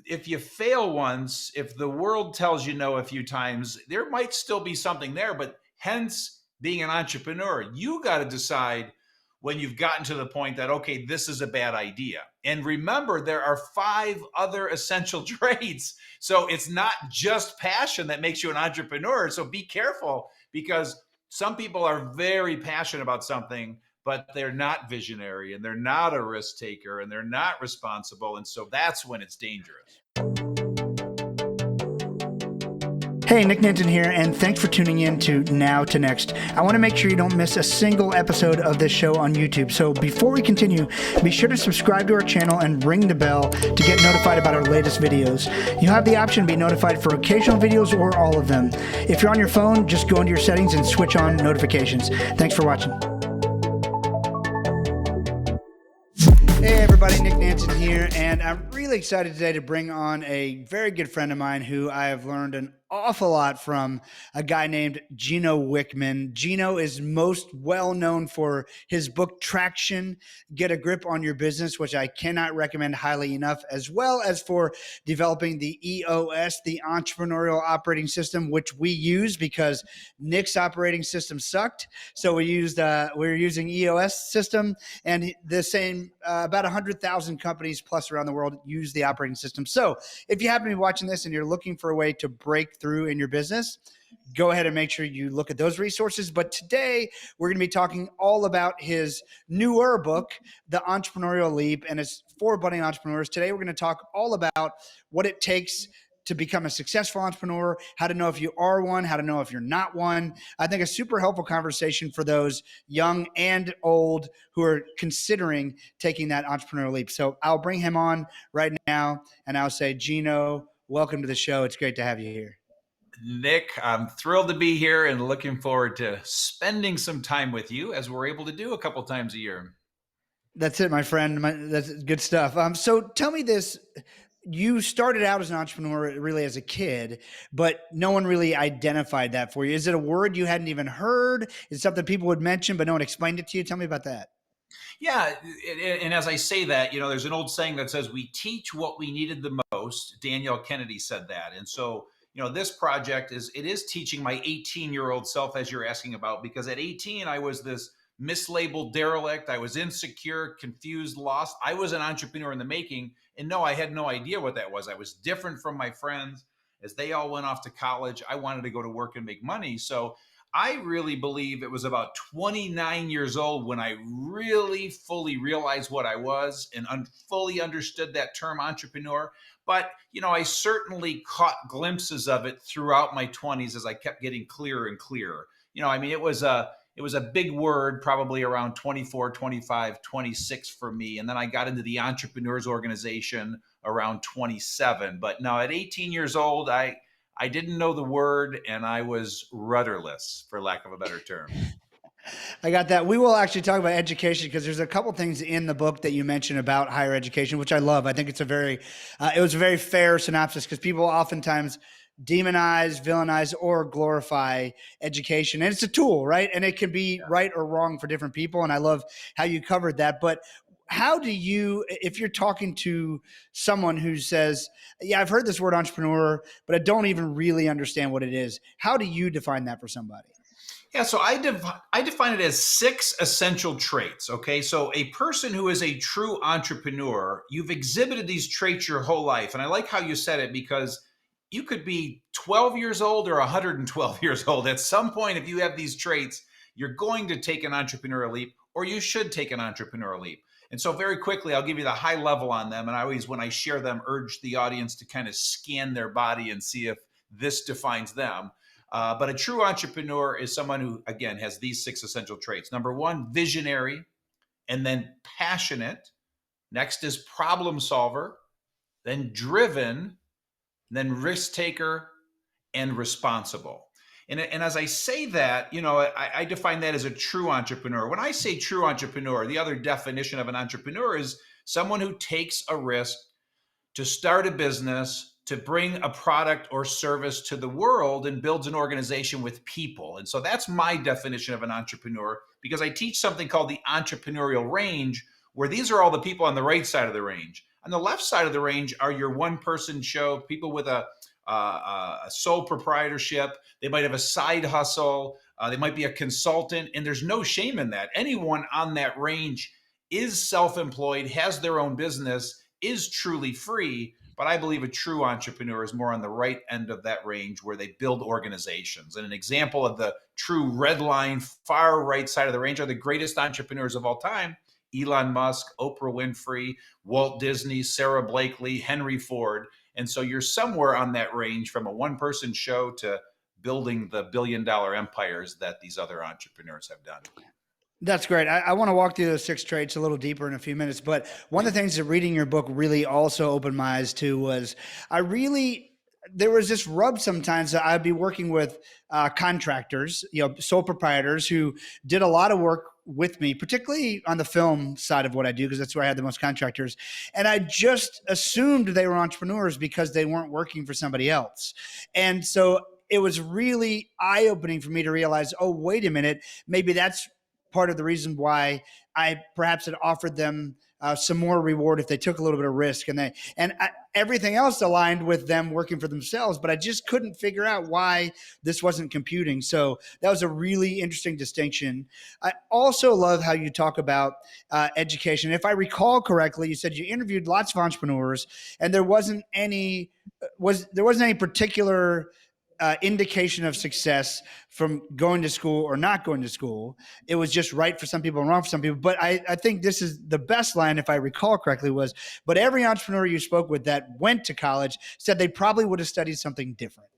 if you fail once, if the world tells you no a few times, there might still be something there, but hence being an entrepreneur, you got to decide when you've gotten to the point that, okay, this is a bad idea. And remember, there are 5 other essential traits. So it's not just passion that makes you an entrepreneur. So be careful, because some people are very passionate about something, but they're not visionary and they're not a risk taker and they're not responsible. And so that's when it's dangerous. Hey, Nick Nanton here, and thanks for tuning in to Now to Next. I want to make sure you don't miss a single episode of this show on YouTube. So before we continue, be sure to subscribe to our channel and ring the bell to get notified about our latest videos. You'll have the option to be notified for occasional videos or all of them. If you're on your phone, just go into your settings and switch on notifications. Thanks for watching. Hey everybody, Nick Nanton here, and I'm really excited today to bring on a very good friend of mine who I have learned an awful lot from, a guy named Gino Wickman. Gino is most well known for his book Traction, Get a Grip on Your Business, which I cannot recommend highly enough, as well as for developing the EOS, the Entrepreneurial Operating System, which we use because Nick's operating system sucked. So we were using EOS system, and the same about 100,000 companies plus around the world use the operating system. So if you happen to be watching this and you're looking for a way to break through in your business, go ahead and make sure you look at those resources. But today we're going to be talking all about his newer book, The Entrepreneurial Leap, and it's for budding entrepreneurs. Today we're going to talk all about what it takes to become a successful entrepreneur, how to know if you are one, how to know if you're not one. I think a super helpful conversation for those young and old who are considering taking that entrepreneurial leap. So I'll bring him on right now and I'll say, Gino, welcome to the show. It's great to have you here. Nick, I'm thrilled to be here and looking forward to spending some time with you, as we're able to do a couple times a year. That's it, my friend. That's good stuff. So tell me this. You started out as an entrepreneur really as a kid, but no one really identified that for you. Is it a word you hadn't even heard? Is it something people would mention, but no one explained it to you? Tell me about that. Yeah. And as I say that, there's an old saying that says, we teach what we needed the most. Daniel Kennedy said that. And so, this project is teaching my 18-year-old self, as you're asking about, because at 18, I was this mislabeled derelict. I was insecure, confused, lost. I was an entrepreneur in the making. And no, I had no idea what that was. I was different from my friends. As they all went off to college, I wanted to go to work and make money. So I really believe it was about 29 years old when I really fully realized what I was and fully understood that term entrepreneur. But, I certainly caught glimpses of it throughout my 20s as I kept getting clearer and clearer. It was a big word, probably around 24, 25, 26 for me. And then I got into the Entrepreneurs Organization around 27. But no, at 18 years old, I didn't know the word, and I was rudderless, for lack of a better term. I got that. We will actually talk about education because there's a couple things in the book that you mentioned about higher education, which I love. I think it's it was a very fair synopsis because people oftentimes demonize, villainize, or glorify education. And it's a tool, right? And it can be right or wrong for different people. And I love how you covered that. But how do you, if you're talking to someone who says, yeah, I've heard this word entrepreneur, but I don't even really understand what it is, how do you define that for somebody? Yeah, so I define it as 6 essential traits, okay? So a person who is a true entrepreneur, you've exhibited these traits your whole life. And I like how you said it, because you could be 12 years old or 112 years old. At some point, if you have these traits, you're going to take an entrepreneurial leap, or you should take an entrepreneurial leap. And so very quickly, I'll give you the high level on them. And I always, when I share them, urge the audience to kind of scan their body and see if this defines them. But a true entrepreneur is someone who, again, has these 6 essential traits. Number 1, visionary, and then passionate. Next is problem solver, then driven, then risk taker, and responsible. And as I say that, I define that as a true entrepreneur. When I say true entrepreneur, the other definition of an entrepreneur is someone who takes a risk to start a business, to bring a product or service to the world, and builds an organization with people. And so that's my definition of an entrepreneur, because I teach something called the entrepreneurial range, where these are all the people on the right side of the range. On the left side of the range are your one person show, people with a sole proprietorship. They might have a side hustle. They might be a consultant, and there's no shame in that. Anyone on that range is self-employed, has their own business, is truly free. But I believe a true entrepreneur is more on the right end of that range where they build organizations. And an example of the true red line, far right side of the range are the greatest entrepreneurs of all time: Elon Musk, Oprah Winfrey, Walt Disney, Sarah Blakely, Henry Ford. And so you're somewhere on that range from a one person show to building the billion-dollar empires that these other entrepreneurs have done. That's great. I want to walk through those 6 traits a little deeper in a few minutes. But one of the things that reading your book really also opened my eyes to was there was this rub sometimes that I'd be working with contractors, sole proprietors who did a lot of work with me, particularly on the film side of what I do, because that's where I had the most contractors. And I just assumed they were entrepreneurs because they weren't working for somebody else. And so it was really eye-opening for me to realize, oh, wait a minute, maybe that's part of the reason why I perhaps had offered them some more reward if they took a little bit of risk, everything else aligned with them working for themselves, but I just couldn't figure out why this wasn't computing. So that was a really interesting distinction. I also love how you talk about education. If I recall correctly, you said you interviewed lots of entrepreneurs, and there wasn't any particular indication of success from going to school or not going to school. It was just right for some people and wrong for some people. But I think this is the best line, if I recall correctly, was, but every entrepreneur you spoke with that went to college said they probably would have studied something different.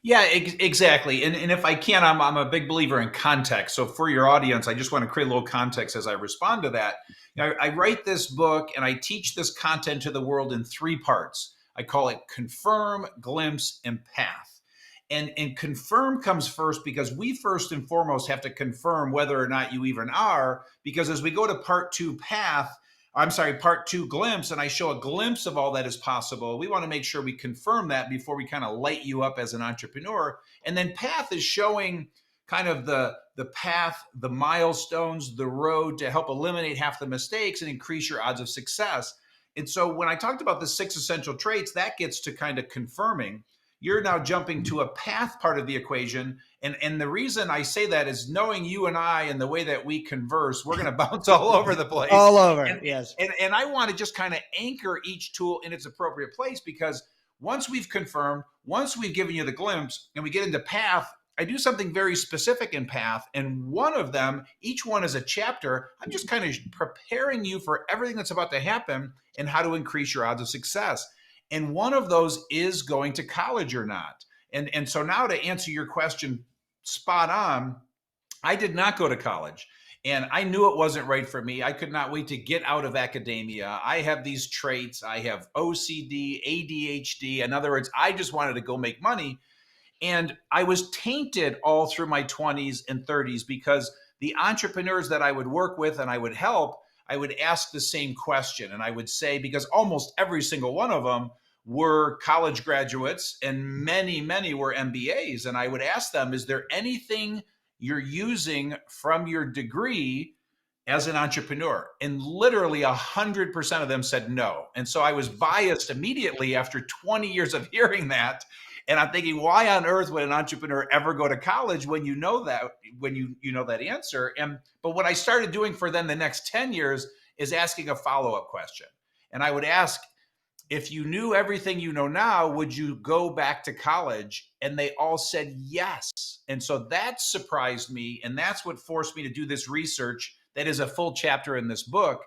Yeah, exactly. And if I can, I'm a big believer in context. So for your audience, I just want to create a little context as I respond to that. I write this book and I teach this content to the world in 3 parts. I call it confirm, glimpse, and path. And confirm comes first because we first and foremost have to confirm whether or not you even are, because as we go to part 2 part 2 glimpse, and I show a glimpse of all that is possible, we want to make sure we confirm that before we kind of light you up as an entrepreneur. And then path is showing kind of the path, the milestones, the road to help eliminate half the mistakes and increase your odds of success. And so when I talked about the 6 essential traits, that gets to kind of confirming. You're now jumping to a path part of the equation. And the reason I say that is knowing you and I and the way that we converse, we're going to bounce all over the place. All over, yes. And I want to just kind of anchor each tool in its appropriate place, because once we've confirmed, once we've given you the glimpse and we get into path, I do something very specific in path. And one of them, each one is a chapter. I'm just kind of preparing you for everything that's about to happen and how to increase your odds of success. And one of those is going to college or not. And so now to answer your question spot on, I did not go to college. And I knew it wasn't right for me. I could not wait to get out of academia. I have these traits. I have OCD, ADHD. In other words, I just wanted to go make money. And I was tainted all through my 20s and 30s because the entrepreneurs that I would work with and I would help, I would ask the same question. And I would say, because almost every single one of them were college graduates and many, many were MBAs. And I would ask them, is there anything you're using from your degree as an entrepreneur? And literally 100% of them said no. And so I was biased immediately after 20 years of hearing that. And I'm thinking, why on earth would an entrepreneur ever go to college when you know that, when you know that answer? But what I started doing for then the next 10 years is asking a follow-up question. And I would ask, if you knew everything you know now, would you go back to college? And they all said yes. And so that surprised me. And that's what forced me to do this research that is a full chapter in this book.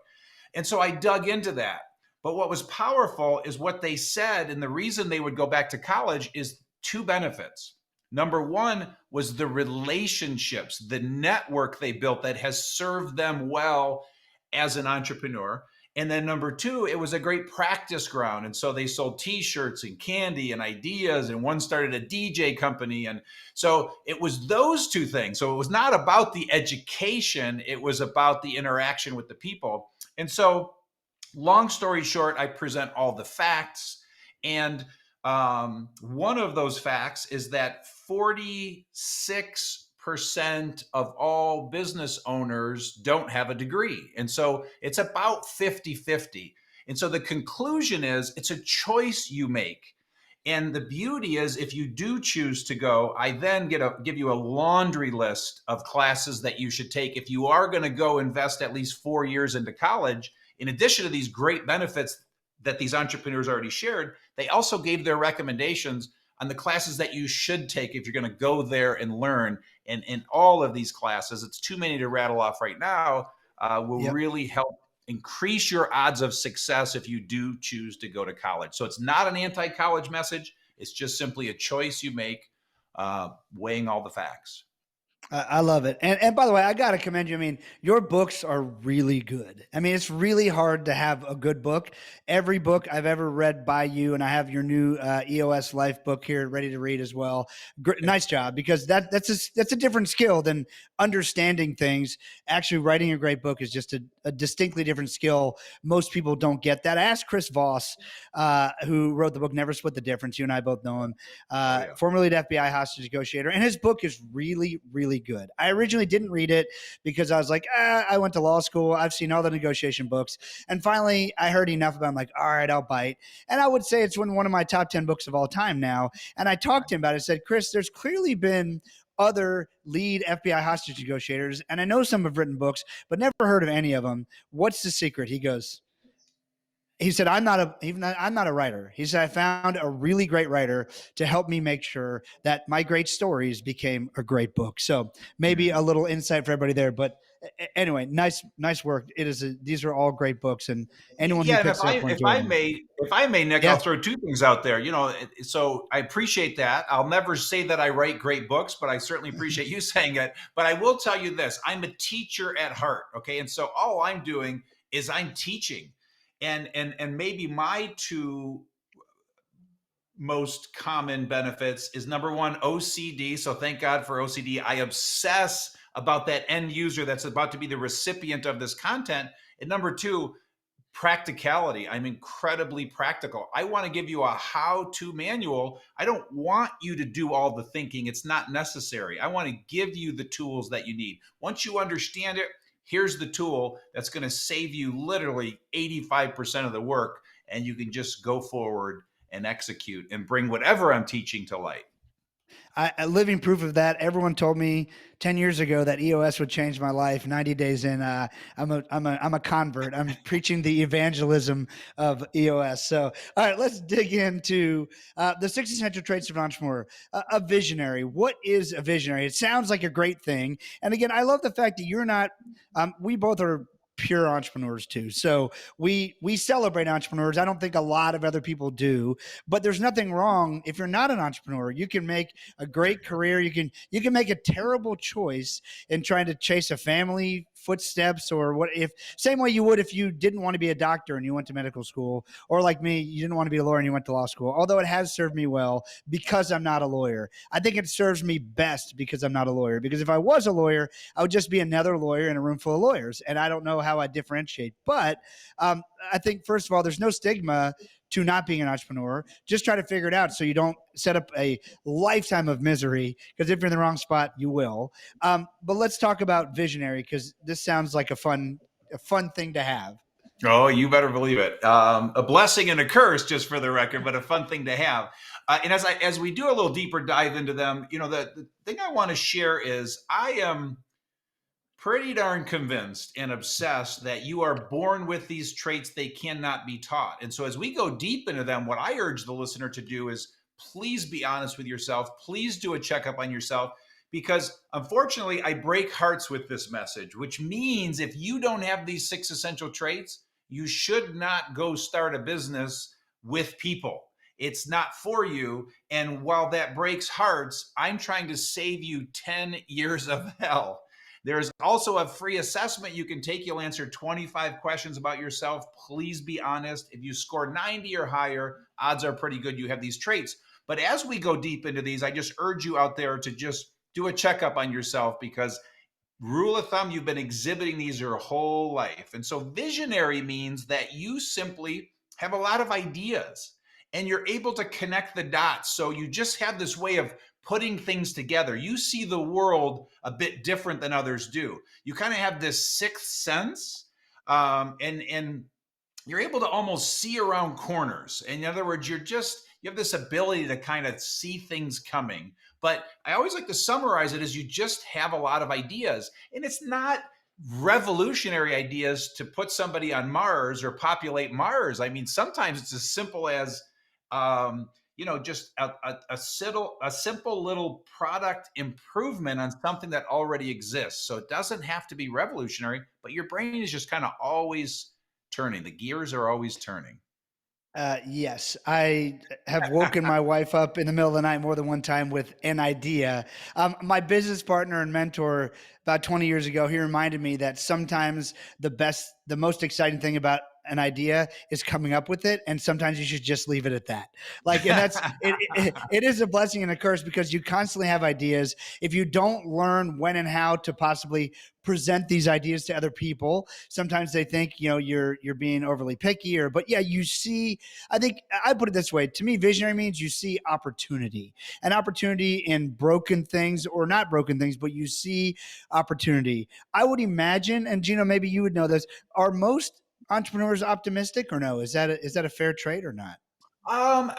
And so I dug into that. But what was powerful is what they said, and the reason they would go back to college is 2 benefits. Number 1 was the relationships, the network they built that has served them well as an entrepreneur. And then number 2, it was a great practice ground. And so they sold t-shirts and candy and ideas, and one started a DJ company. And so it was those 2 things. So it was not about the education, it was about the interaction with the people. And so long story short, I present all the facts. And one of those facts is that 46% of all business owners don't have a degree. And so it's about 50-50. And so the conclusion is it's a choice you make. And the beauty is, if you do choose to go, I then give you a laundry list of classes that you should take if you are going to go invest at least 4 years into college. In addition to these great benefits that these entrepreneurs already shared, they also gave their recommendations on the classes that you should take if you're going to go there and learn. And in all of these classes, it's too many to rattle off right now, will Yep. really help increase your odds of success if you do choose to go to college. So it's not an anti-college message. It's just simply a choice you make, weighing all the facts. I love it. And by the way, I got to commend you. I mean, your books are really good. I mean, it's really hard to have a good book. Every book I've ever read by you, and I have your new EOS Life book here ready to read as well. Nice job, because that's a different skill than understanding things. Actually, writing a great book is just a distinctly different skill. Most people don't get that. I asked Chris Voss, who wrote the book Never Split the Difference. You and I both know him, Oh yeah. formerly the FBI hostage negotiator, and his book is really, really good. I originally didn't read it because I was like, I went to law school. I've seen all the negotiation books. And finally, I heard enough about it. I'm like, all right, I'll bite. And I would say it's one of my top 10 books of all time now. And I talked to him about it. I said, Chris, there's clearly been other lead FBI hostage negotiators, and I know some have written books, but never heard of any of them. What's the secret? He said, I'm not a writer. He said, I found a really great writer to help me make sure that my great stories became a great book. So maybe a little insight for everybody there. But anyway, nice work. These are all great books, and anyone who Yeah, and picks up will if enjoy I them. may, Nick, I'll Yeah. throw two things out there. So I appreciate that. I'll never say that I write great books, but I certainly appreciate you saying it. But I will tell you this: I'm a teacher at heart. Okay, and so all I'm doing is I'm teaching, and maybe my two most common benefits is number one, OCD. So thank God for OCD. I obsess about that end user that's about to be the recipient of this content. And number two, practicality. I'm incredibly practical. I want to give you a how-to manual. I don't want you to do all the thinking. It's not necessary. I want to give you the tools that you need. Once you understand it, here's the tool that's going to save you literally 85% of the work, and you can just go forward and execute and bring whatever I'm teaching to light. I living proof of that. Everyone told me 10 years ago that EOS would change my life. 90 days in, I'm a convert. I'm preaching the evangelism of EOS. So, all right, let's dig into the 6 essential traits of an entrepreneur. A visionary. What is a visionary? It sounds like a great thing. And again, I love the fact that you're not. We both are pure entrepreneurs too. So we celebrate entrepreneurs. I don't think a lot of other people do, but there's nothing wrong if you're not an entrepreneur. You can make a great career. You can make a terrible choice in trying to chase a family footsteps, or what if same way you would if you didn't want to be a doctor and you went to medical school, or like me, you didn't want to be a lawyer and you went to law school. Although it has served me well because I'm not a lawyer. I think it serves me best because I'm not a lawyer, because if I was a lawyer, I would just be another lawyer in a room full of lawyers, and I don't know how I differentiate. But I think, first of all, there's no stigma to not being an entrepreneur. Just try to figure it out so you don't set up a lifetime of misery, because if you're in the wrong spot, you will. But let's talk about visionary, because this sounds like a fun thing to have. Oh, you better believe it. A blessing and a curse, just for the record, but a fun thing to have. And as we do a little deeper dive into them, the thing I want to share is I am pretty darn convinced and obsessed that you are born with these traits. They cannot be taught. And so as we go deep into them, what I urge the listener to do is please be honest with yourself. Please do a checkup on yourself, because unfortunately I break hearts with this message, which means if you don't have these 6 essential traits, you should not go start a business with people. It's not for you. And while that breaks hearts, I'm trying to save you 10 years of hell. There's also a free assessment you can take. You'll answer 25 questions about yourself. Please be honest. If you score 90 or higher, odds are pretty good you have these traits. But as we go deep into these, I just urge you out there to just do a checkup on yourself, because rule of thumb, you've been exhibiting these your whole life. And so visionary means that you simply have a lot of ideas and you're able to connect the dots. So you just have this way of putting things together. You see the world a bit different than others do. You kind of have this sixth sense, and you're able to almost see around corners. In other words, you have this ability to kind of see things coming. But I always like to summarize it as you just have a lot of ideas. And it's not revolutionary ideas to put somebody on Mars or populate Mars. I mean, sometimes it's as simple as um, just a simple little product improvement on something that already exists. So it doesn't have to be revolutionary, but your brain is just kind of always turning. The gears are always turning. Yes, I have woken my wife up in the middle of the night more than one time with an idea. My business partner and mentor about 20 years ago, he reminded me that sometimes the most exciting thing about an idea is coming up with it, and sometimes you should just leave it at that. Like, and that's it is a blessing and a curse because you constantly have ideas. If you don't learn when and how to possibly present these ideas to other people, sometimes they think you're being overly picky, or but yeah, you see, I think I put it this way. To me, visionary means you see opportunity, an opportunity in broken things or not broken things, but you see opportunity. I would imagine, and Gino, maybe you would know this, are most entrepreneurs optimistic or no? Is that a fair trade or not?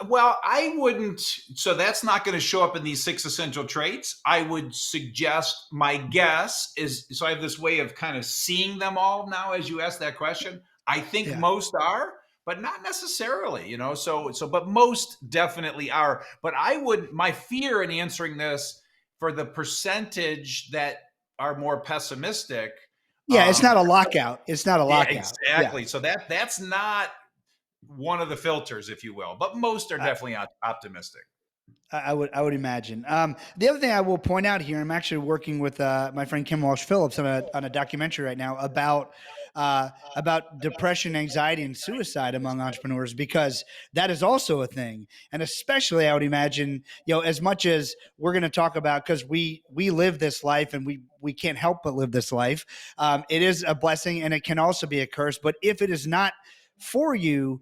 Well, I wouldn't. So that's not going to show up in these six essential traits. I would suggest my guess is so I have this way of kind of seeing them all now as you ask that question. I think Yeah. most are, but not necessarily. But most definitely are. But my fear in answering this for the percentage that are more pessimistic. Yeah, it's Um, not a lockout. It's not a yeah, lockout. Yeah. exactly. So that's not one of the filters, if you will. But most are I, definitely optimistic. I would imagine. The other thing I will point out here, I'm actually working with my friend Kim Walsh Phillips on a documentary right now about depression, anxiety, and suicide among entrepreneurs because that is also a thing. And especially, I would imagine, as much as we're going to talk about because we live this life and we can't help but live this life. It is a blessing and it can also be a curse. But if it is not for you,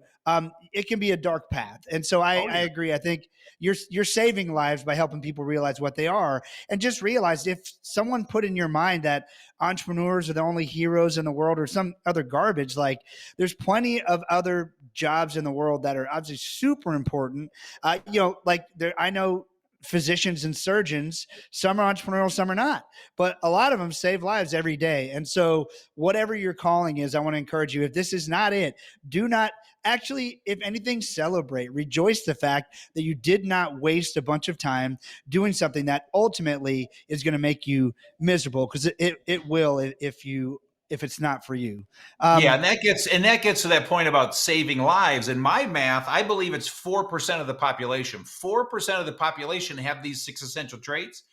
it can be a dark path. And so I, Oh I yeah. agree. I think you're saving lives by helping people realize what they are, and just realize if someone put in your mind that entrepreneurs are the only heroes in the world or some other garbage, like there's plenty of other jobs in the world that are obviously super important. Like I know physicians and surgeons, some are entrepreneurial, some are not, but a lot of them save lives every day. And so whatever your calling is, I want to encourage you, if this is not it, do not actually, if anything, celebrate, rejoice the fact that you did not waste a bunch of time doing something that ultimately is going to make you miserable, because it will if it's not for you. Yeah, um and that gets to that point about saving lives. In my math, I believe it's 4% of the population. 4% of the population have these six essential traits.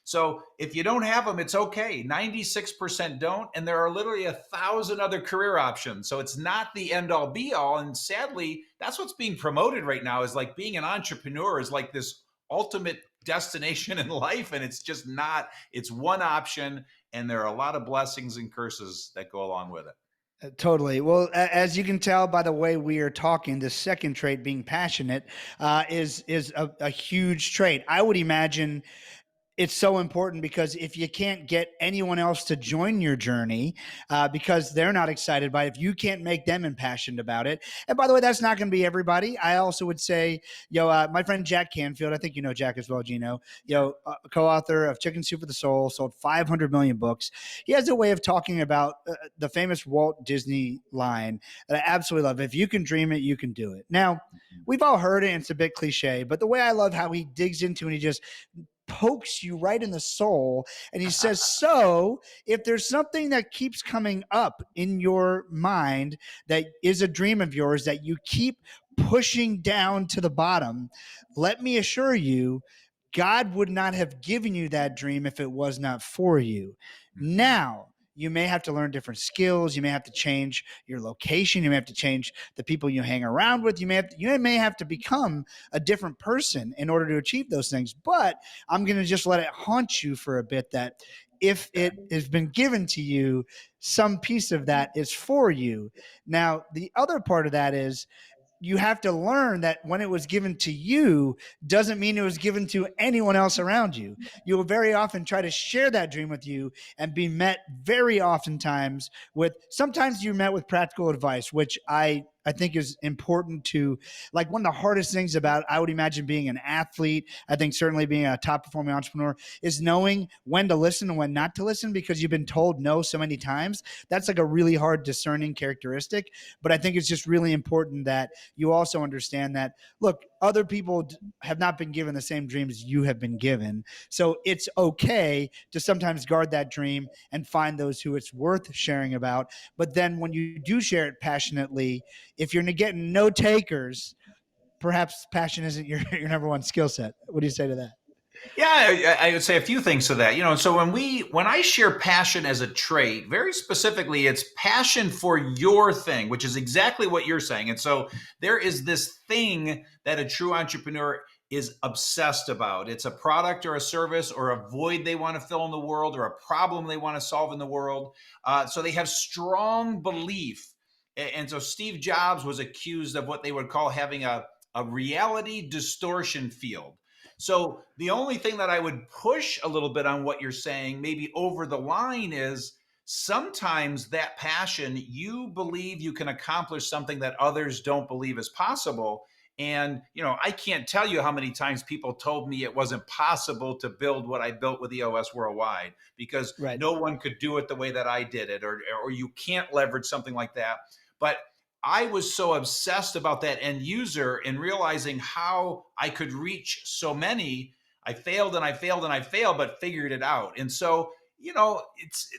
So if you don't have them, it's okay. 96% don't, and there are literally 1,000 other career options. So it's not the end all be all. And sadly, that's what's being promoted right now. Is like being an entrepreneur is like this ultimate destination in life, and it's just not. It's one option, and there are a lot of blessings and curses that go along with it. Totally. Well, as you can tell by the way we are talking, the second trait, being passionate, is a huge trait. I would imagine it's so important because if you can't get anyone else to join your journey because they're not excited by it, if you can't make them impassioned about it, and by the way, that's not going to be everybody. I also would say, my friend Jack Canfield, I think you know Jack as well, Gino, co-author of Chicken Soup for the Soul, sold 500 million books. He has a way of talking about the famous Walt Disney line that I absolutely love. If you can dream it, you can do it. Now, we've all heard it, and it's a bit cliche, but the way I love how he digs into it, and he just pokes you right in the soul. And he says, so if there's something that keeps coming up in your mind that is a dream of yours that you keep pushing down to the bottom, let me assure you, God would not have given you that dream if it was not for you. Mhm. Now, you may have to learn different skills. You may have to change your location. You may have to change the people you hang around with. You may have to become a different person in order to achieve those things. But I'm going to just let it haunt you for a bit that if it has been given to you, some piece of that is for you. Now, the other part of that is you have to learn that when it was given to you doesn't mean it was given to anyone else around you. You will very often try to share that dream with you and be met very oftentimes with, sometimes you're met with practical advice, which I think is important to, like, one of the hardest things about, I would imagine, being an athlete, I think certainly being a top performing entrepreneur, is knowing when to listen and when not to listen, because you've been told no so many times. That's like a really hard discerning characteristic. But I think it's just really important that you also understand that, look, other people have not been given the same dreams you have been given. So it's okay to sometimes guard that dream and find those who it's worth sharing about. But then when you do share it passionately, if you're getting no takers, perhaps passion isn't your number one skill set. What do you say to that? Yeah, I would say a few things to that. So when I share passion as a trait, very specifically, it's passion for your thing, which is exactly what you're saying. And so there is this thing that a true entrepreneur is obsessed about. It's a product or a service or a void they want to fill in the world or a problem they want to solve in the world. So they have strong belief. And so Steve Jobs was accused of what they would call having a reality distortion field. So the only thing that I would push a little bit on what you're saying, maybe over the line, is sometimes that passion, you believe you can accomplish something that others don't believe is possible. And, I can't tell you how many times people told me it wasn't possible to build what I built with EOS Worldwide because Right. no one could do it the way that I did it, or you can't leverage something like that. But I was so obsessed about that end user and realizing how I could reach so many. I failed and I failed and I failed, but figured it out. And so, it's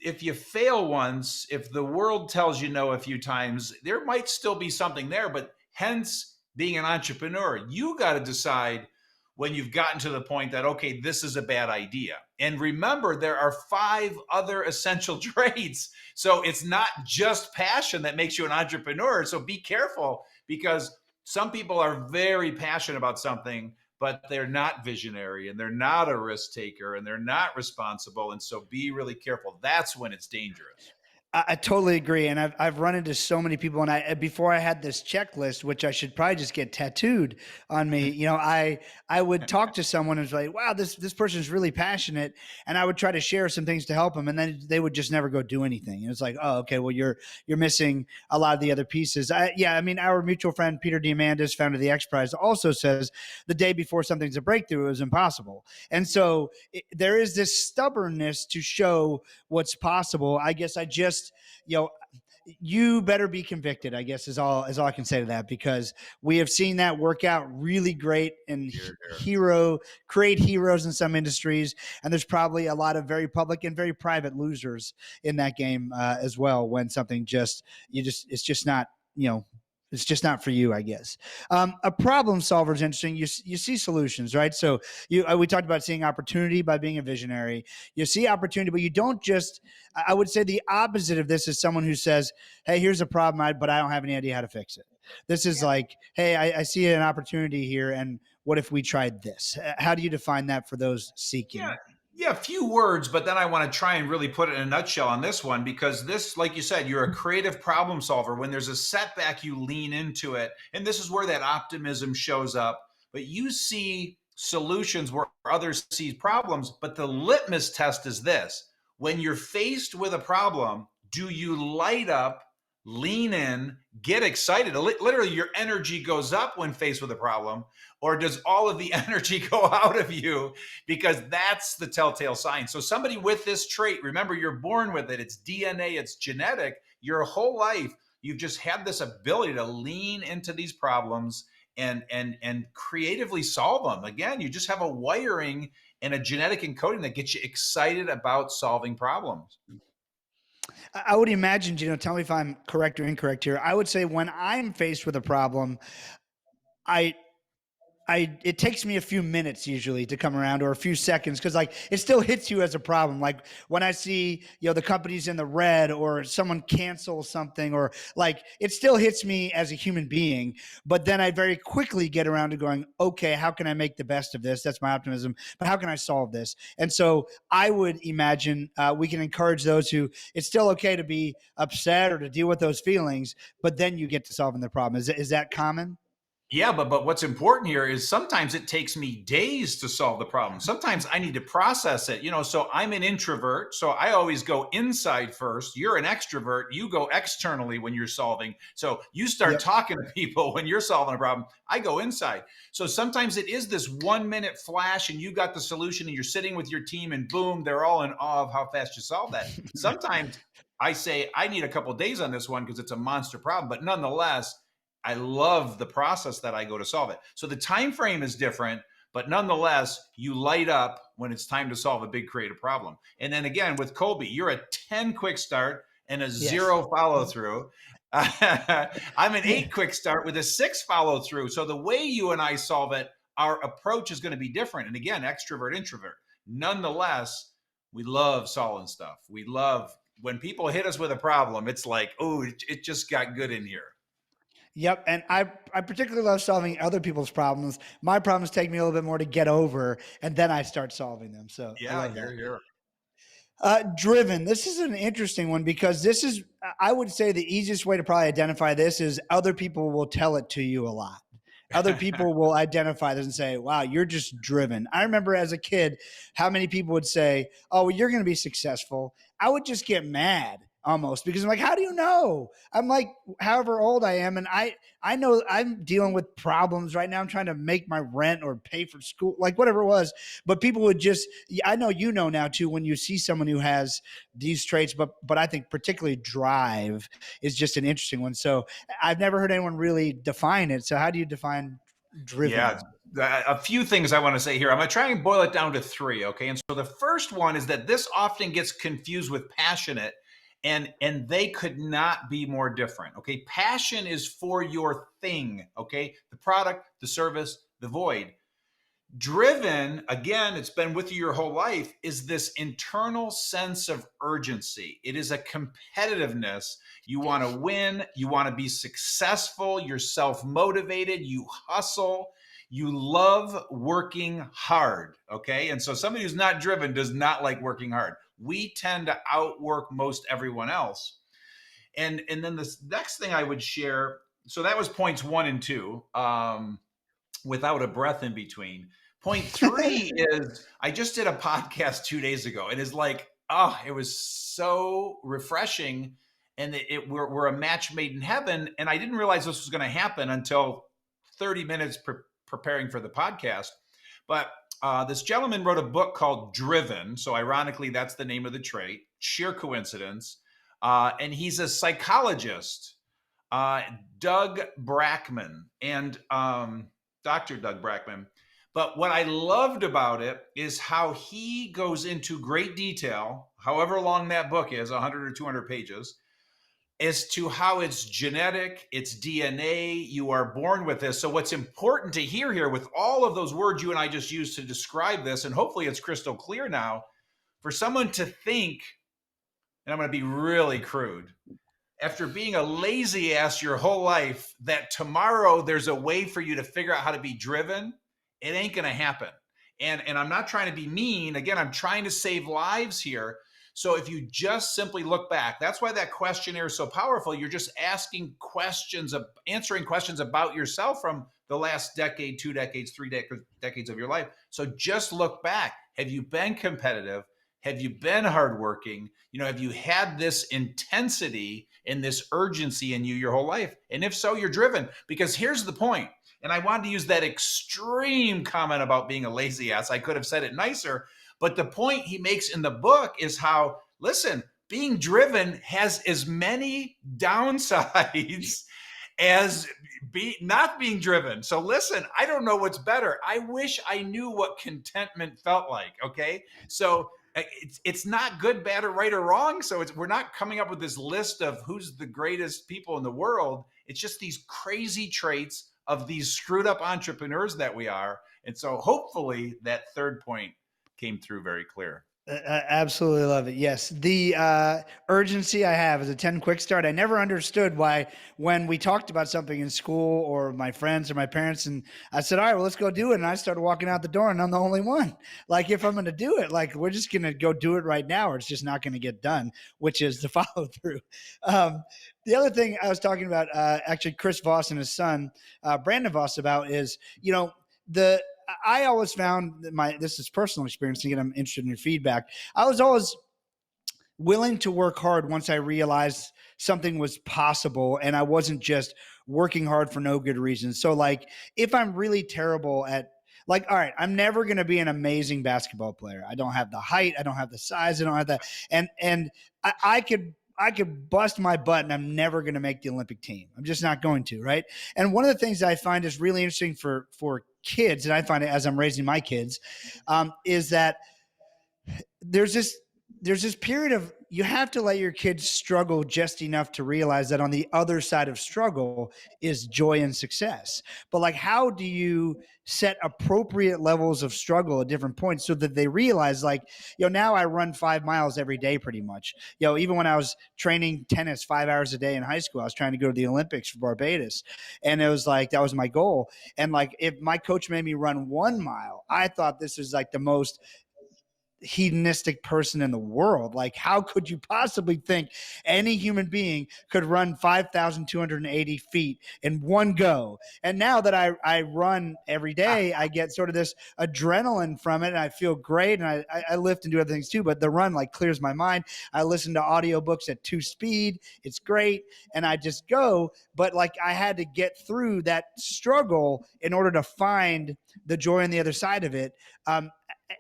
if you fail once, if the world tells you no a few times, there might still be something there. But hence, being an entrepreneur, you got to decide when you've gotten to the point that, okay, this is a bad idea. And remember, there are 5 other essential traits. So it's not just passion that makes you an entrepreneur. So be careful, because some people are very passionate about something, but they're not visionary and they're not a risk taker and they're not responsible. And so be really careful. That's when it's dangerous. I totally agree, and I've run into so many people. And before I had this checklist, which I should probably just get tattooed on me. I would talk to someone who's like, "Wow, this person is really passionate," and I would try to share some things to help them, and then they would just never go do anything. And it's like, "Oh, okay, well, you're missing a lot of the other pieces." I mean, our mutual friend Peter Diamandis, founder of the X Prize, also says the day before something's a breakthrough is impossible, and so there is this stubbornness to show what's possible. I guess I just, you better be convicted, I guess, is all I can say to that, because we have seen that work out really great and create heroes in some industries. And there's probably a lot of very public and very private losers in that game as well, when something it's just not, it's just not for you, I guess. A problem solver is interesting. You see solutions, right? So we talked about seeing opportunity by being a visionary. You see opportunity, but you don't just. I would say the opposite of this is someone who says, "Hey, here's a problem, but I don't have any idea how to fix it." This is like, "Hey, I see an opportunity here, and what if we tried this?" How do you define that for those Yeah. seeking? Yeah, a few words, but then I want to try and really put it in a nutshell on this one, because this, like you said, you're a creative problem solver. When there's a setback, you lean into it. And this is where that optimism shows up. But you see solutions where others see problems. But the litmus test is this: when you're faced with a problem, do you light up, lean in, get excited? Literally, your energy goes up when faced with a problem, or does all of the energy go out of you? Because that's the telltale sign. So somebody with this trait, remember, you're born with it. It's DNA, it's genetic. Your whole life, you've just had this ability to lean into these problems and creatively solve them. Again, you just have a wiring and a genetic encoding that gets you excited about solving problems. I would imagine, tell me if I'm correct or incorrect here. I would say when I'm faced with a problem, I it takes me a few minutes usually to come around, or a few seconds, because like it still hits you as a problem. Like when I see, the company's in the red, or someone cancels something, or like it still hits me as a human being. But then I very quickly get around to going, okay, how can I make the best of this? That's my optimism. But how can I solve this? And so I would imagine we can encourage those who, it's still okay to be upset or to deal with those feelings, but then you get to solving the problem. Is that common? Yeah, but what's important here is sometimes it takes me days to solve the problem. Sometimes I need to process it. So I'm an introvert, so I always go inside first. You're an extrovert, you go externally when you're solving. So you start Yep. talking to people when you're solving a problem. I go inside. So sometimes it is this 1 minute flash and you got the solution and you're sitting with your team and boom, they're all in awe of how fast you solve that. Sometimes I say I need a couple of days on this one because it's a monster problem, but nonetheless, I love the process that I go to solve it. So the time frame is different, but nonetheless, you light up when it's time to solve a big creative problem. And then again, with Colby, you're a 10 quick start and a Yes. 0 follow through. I'm an 8 quick start with a 6 follow through. So the way you and I solve it, our approach is going to be different. And again, extrovert, introvert. Nonetheless, we love solving stuff. We love when people hit us with a problem, it's like, oh, it just got good in here. Yep. And I particularly love solving other people's problems. My problems take me a little bit more to get over, and then I start solving them. So I Yeah, love that. you're Driven. This is an interesting one because this is, I would say, the easiest way to probably identify this is other people will tell it to you a lot. Other people will identify this and say, wow, you're just driven. I remember as a kid how many people would say, oh, well, you're going to be successful. I would just get mad almost because I'm like, how do you know? I'm like, however old I am. And I know I'm dealing with problems right now. I'm trying to make my rent or pay for school, like whatever it was. But people would just, I know you know now too, when you see someone who has these traits, but I think particularly drive is just an interesting one. So I've never heard anyone really define it. So how do you define Yeah, driven? a few things I want to say here. I'm going to try and boil it down to three, okay? And so the first one is that this often gets confused with passionate, and they could not be more different, okay? Passion is for your thing, okay? The product, the service, the void. Driven, again, it's been with you your whole life, is this internal sense of urgency. It is a competitiveness. You want to win, you want to be successful, you're self motivated, you hustle, you love working hard. Okay. And so somebody who's not driven does not like working hard. We tend to outwork most everyone else. And then the next thing I would share, so that was points 1 and 2. Without a breath in between. Point 3 is I just did a podcast 2 days ago, and it's like, oh, it was so refreshing, and we're a match made in heaven. And I didn't realize this was going to happen until 30 minutes preparing for the podcast. But this gentleman wrote a book called Driven. So ironically, that's the name of the trait. Sheer coincidence. And he's a psychologist, uh, Doug Brackman, and Dr. Doug Brackman. But what I loved about it is how he goes into great detail, however long that book is, 100 or 200 pages, as to how it's genetic, it's DNA, you are born with this. So, what's important to hear here with all of those words you and I just used to describe this, and hopefully it's crystal clear now, for someone to think, and I'm going to be really crude, after being a lazy ass your whole life, that tomorrow there's a way for you to figure out how to be driven, it ain't going to happen. And I'm not trying to be mean. Again, I'm trying to save lives here. So if you just simply look back, that's why that questionnaire is so powerful. You're just asking questions, answering questions about yourself from the last decade, 2 decades, 3 decades of your life. So just look back. Have you been competitive? Have you been hardworking? Have you had this intensity and this urgency in you your whole life? And if so, you're driven. Because here's the point. And I wanted to use that extreme comment about being a lazy ass. I could have said it nicer. But the point he makes in the book is how, listen, being driven has as many downsides as not being driven. So listen, I don't know what's better. I wish I knew what contentment felt like. Okay. So it's not good, bad, or right or wrong. So we're not coming up with this list of who's the greatest people in the world. It's just these crazy traits of these screwed up entrepreneurs that we are. And so hopefully that third point came through very clear. I absolutely love it. Yes. The urgency I have is a 10 quick start. I never understood why, when we talked about something in school or my friends or my parents, and I said, all right, well, let's go do it. And I started walking out the door and I'm the only one. Like, if I'm going to do it, like, we're just going to go do it right now, or it's just not going to get done, which is the follow through. Um, the other thing I was talking about, actually, Chris Voss and his son, Brandon Voss, about is, the I always found that this is personal experience. Again, I'm interested in your feedback. I was always willing to work hard once I realized something was possible and I wasn't just working hard for no good reason. So, like, if I'm really terrible at, like, all right, I'm never going to be an amazing basketball player. I don't have the height, I don't have the size, I don't have that, and I could bust my butt and I'm never going to make the Olympic team. I'm just not going to, right? And one of the things I find is really interesting for kids, and I find it as I'm raising my kids, is that there's this there's this period of, you have to let your kids struggle just enough to realize that on the other side of struggle is joy and success. But, like, how do you set appropriate levels of struggle at different points so that they realize, like, now I run 5 miles every day pretty much. Even when I was training tennis 5 hours a day in high school, I was trying to go to the Olympics for Barbados. And it was like, that was my goal. And, like, if my coach made me run 1 mile, I thought this was like the most hedonistic person in the world. Like, how could you possibly think any human being could run 5,280 feet in one go? And now that I run every day, I get sort of this adrenaline from it and I feel great. And I lift and do other things too, but the run, like, clears my mind. I listen to audiobooks at 2 speed. It's great. And I just go, but, like, I had to get through that struggle in order to find the joy on the other side of it.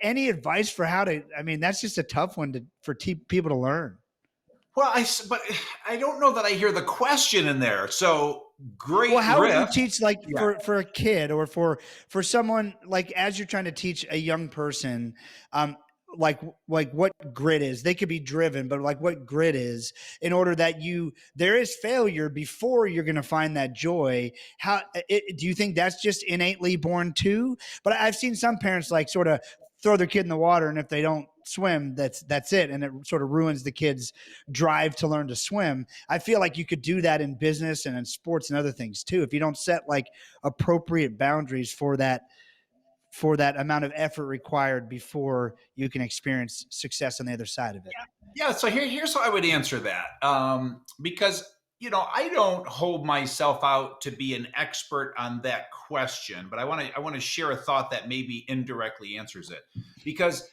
Any advice for how to, I mean, that's just a tough one for people to learn. Well, but I don't know that I hear the question in there. So Well, great how would you riff. teach, like, Yeah. for a kid, or for someone, like, as you're trying to teach a young person, um like what grit is? They could be driven, but, like, what grit is, in order that there is failure before you're going to find that joy. Do you think that's just innately born too? But I've seen some parents, like, sort of throw their kid in the water, and if they don't swim, that's it, and it sort of ruins the kid's drive to learn to swim. I feel like you could do that in business and in sports and other things too, if you don't set, like, appropriate boundaries for that amount of effort required before you can experience success on the other side of it. Yeah. So here's how I would answer that. Because, I don't hold myself out to be an expert on that question, but I want to share a thought that maybe indirectly answers it. Because,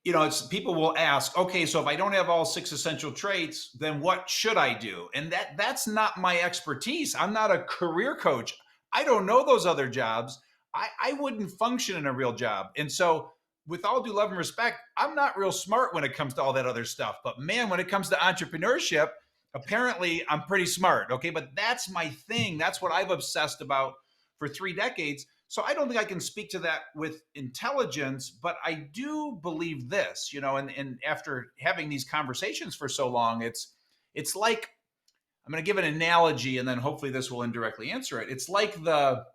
it's people will ask, okay, so if I don't have all six essential traits, then what should I do? And that's not my expertise. I'm not a career coach. I don't know those other jobs. I wouldn't function in a real job. And so, with all due love and respect, I'm not real smart when it comes to all that other stuff. But man, when it comes to entrepreneurship, apparently I'm pretty smart. Okay. But that's my thing. That's what I've obsessed about for 3 decades. So I don't think I can speak to that with intelligence, but I do believe this, and after having these conversations for so long, it's like, I'm going to give an analogy and then hopefully this will indirectly answer it. It's like the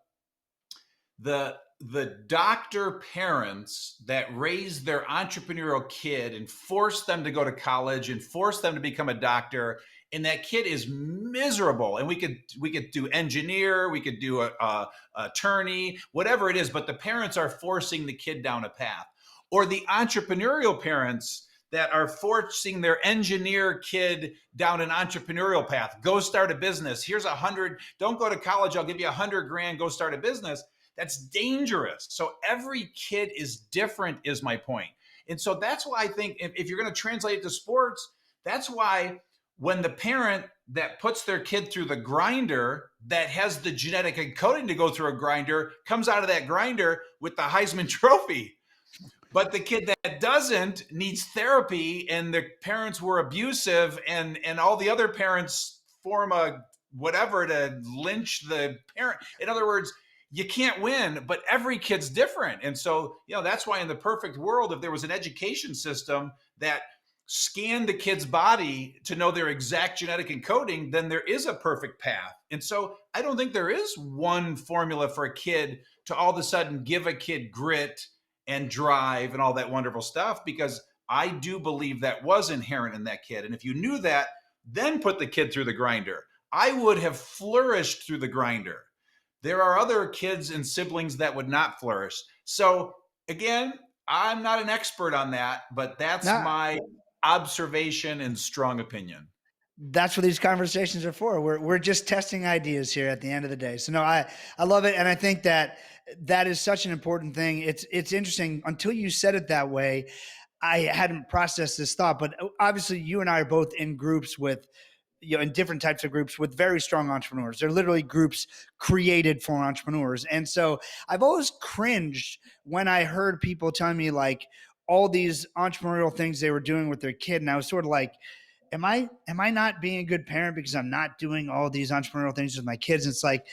doctor parents that raise their entrepreneurial kid and force them to go to college and force them to become a doctor, and that kid is miserable. And we could do engineer, we could do a attorney, whatever it is, but the parents are forcing the kid down a path. Or the entrepreneurial parents that are forcing their engineer kid down an entrepreneurial path. Go start a business. Here's 100. Don't go to college. I'll give you 100 grand. Go start a business. That's dangerous. So every kid is different, is my point. And so that's why I think if you're going to translate it to sports, that's why when the parent that puts their kid through the grinder, that has the genetic encoding to go through a grinder, comes out of that grinder with the Heisman Trophy. But the kid that doesn't needs therapy, and the parents were abusive, and all the other parents form a whatever to lynch the parent. In other words, you can't win, but every kid's different. And so, that's why in the perfect world, if there was an education system that scanned the kid's body to know their exact genetic encoding, then there is a perfect path. And so I don't think there is one formula for a kid to all of a sudden give a kid grit and drive and all that wonderful stuff, because I do believe that was inherent in that kid. And if you knew that, then put the kid through the grinder, I would have flourished through the grinder. There are other kids and siblings that would not flourish. So again, I'm not an expert on that, but that's Now, my observation and strong opinion. that's what these conversations are for. We're just testing ideas here at the end of the day. So no, I love it, and I think that that is such an important thing. It's interesting until you said it that way. I hadn't processed this thought, but obviously you and I are both in groups with, in different types of groups with very strong entrepreneurs. They're literally groups created for entrepreneurs. And so I've always cringed when I heard people telling me like all these entrepreneurial things they were doing with their kid. And I was sort of like, am I not being a good parent because I'm not doing all these entrepreneurial things with my kids? And it's like,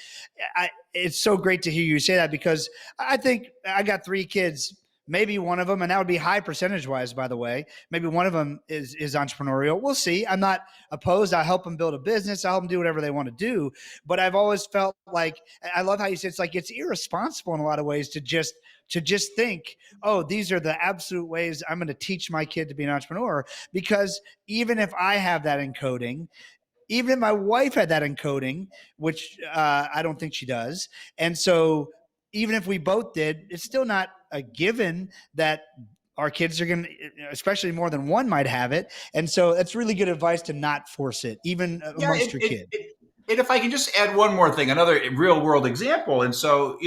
it's so great to hear you say that, because I think I got 3 kids. Maybe one of them, and that would be high percentage wise, by the way. Maybe one of them is entrepreneurial. We'll see. I'm not opposed. I'll help them build a business. I'll help them do whatever they want to do. But I've always felt like, I love how you said it's like it's irresponsible in a lot of ways to just think, oh, these are the absolute ways I'm going to teach my kid to be an entrepreneur. Because even if I have that encoding, even if my wife had that encoding, which I don't think she does, and so even if we both did, it's still not a given that our kids are going to, especially more than one, might have it. And so that's really good advice to not force it, even Yeah, amongst your kid. and if I can just add one more thing, another real world example. And so,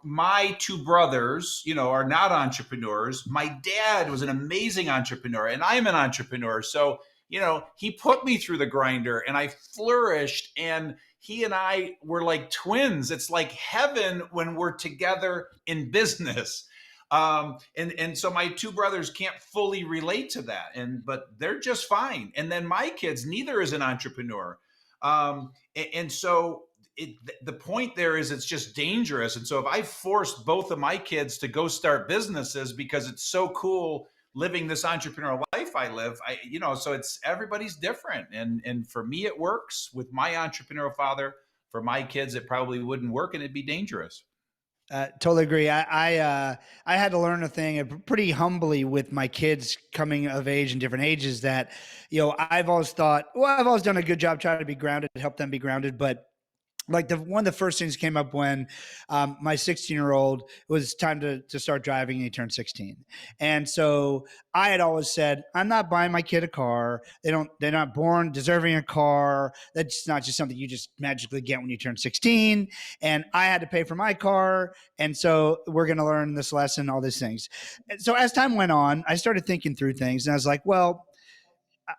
my 2 brothers, are not entrepreneurs. My dad was an amazing entrepreneur, and I'm an entrepreneur. So, he put me through the grinder and I flourished, and he and I were like twins. It's like heaven when we're together in business. And so my 2 brothers can't fully relate to that, but they're just fine. And then my kids, neither is an entrepreneur. And so the point there is it's just dangerous. And so if I forced both of my kids to go start businesses because it's so cool living this entrepreneurial life I live, so it's everybody's different. And for me, it works with my entrepreneurial father. For my kids, it probably wouldn't work and it'd be dangerous. Totally agree. I had to learn a thing pretty humbly with my kids coming of age in different ages that, I've always thought, well, I've always done a good job trying to be grounded, help them be grounded. But like one of the first things came up when my 16-year-old, it was time to start driving, and he turned 16. And so I had always said, I'm not buying my kid a car. They're not born deserving a car. That's not just something you just magically get when you turn 16. And I had to pay for my car. And so we're going to learn this lesson, all these things. And so as time went on, I started thinking through things, and I was like, well,